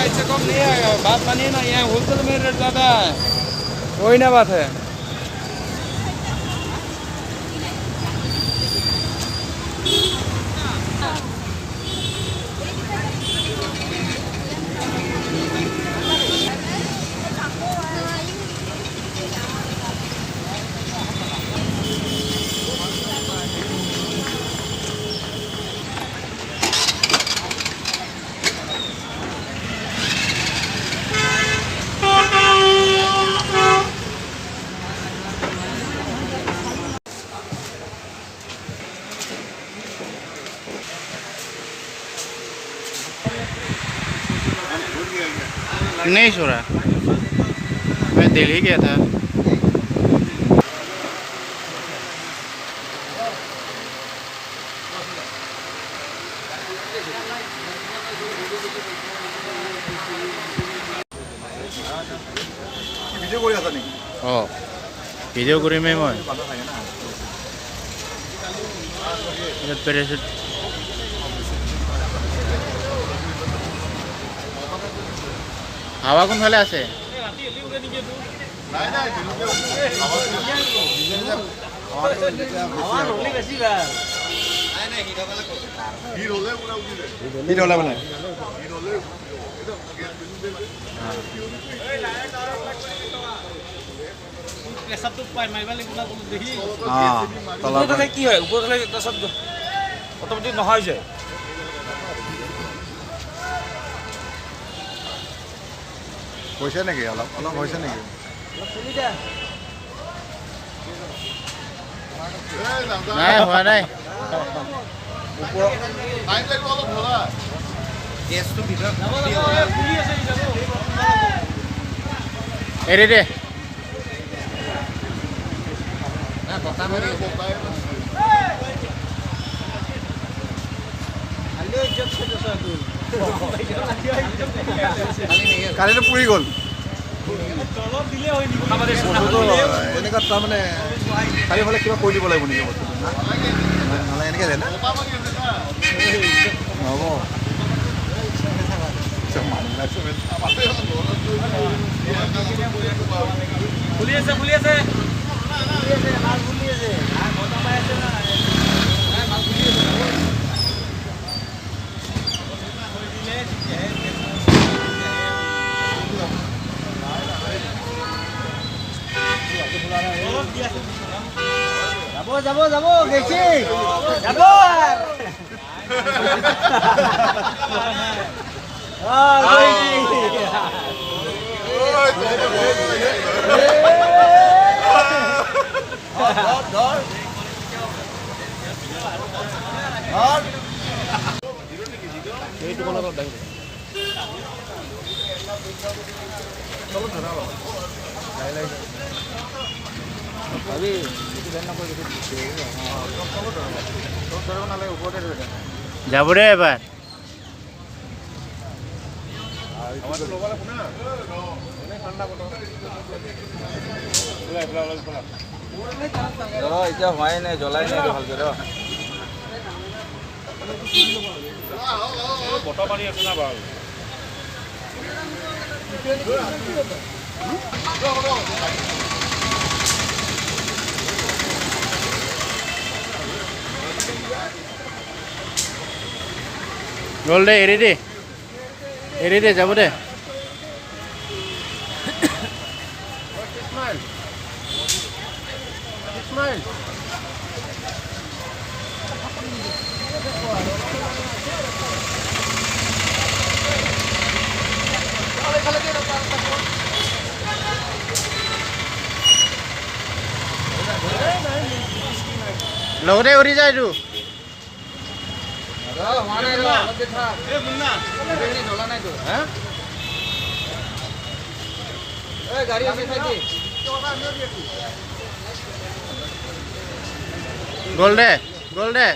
इससे कम नहीं आएगा बात मानिए ना यहाँ होलसेल में रेट ज़्यादा है वही ना बात है नहीं छोड़ा मैं दिल्ली गया था ভিডিঅ' কৰিমেই মই হাৱা কোনফালে আছে কি হয় ওপৰত হ'লে তাৰপিছত অট'মেটিক নহয় যায় হৈছে নেকি অলপ অলপ হৈছে নেকি নাই হোৱা নাই এৰি দে কালিটো পুৰি গ'ল এনেকুৱা তাৰমানে চাৰিওফালে কিবা কৰি দিব লাগিব নেকি বস্তু নহ'লে এনেকৈ যায় না নহ'ব ফুলি আছে ফুলি আছে যাব যাব গেছি যাব যাব দে এবাৰ এতিয়া হোৱাই নাই জ্বলাই নাই ভালকে বতৰ পানী আছে না বাৰু গ'ল দে এৰি দে যাব দে লগতে উৰি যায় এইটো গ'ল দে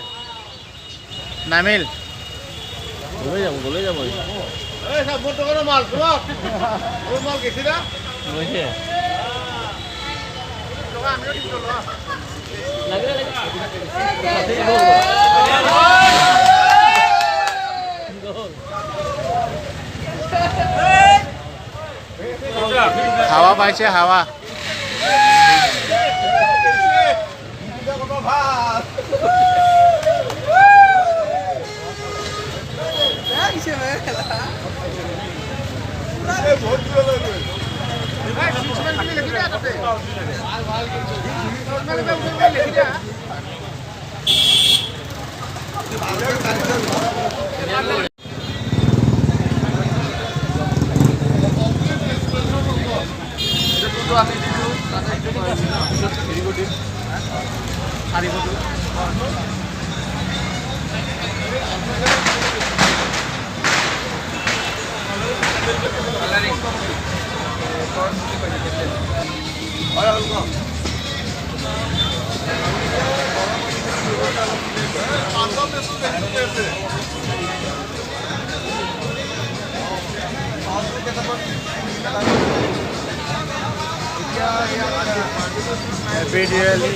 নামিল গ'লে যাব মাল গেছিলা হাৱা পাইছে হাৱা Happy Diwali.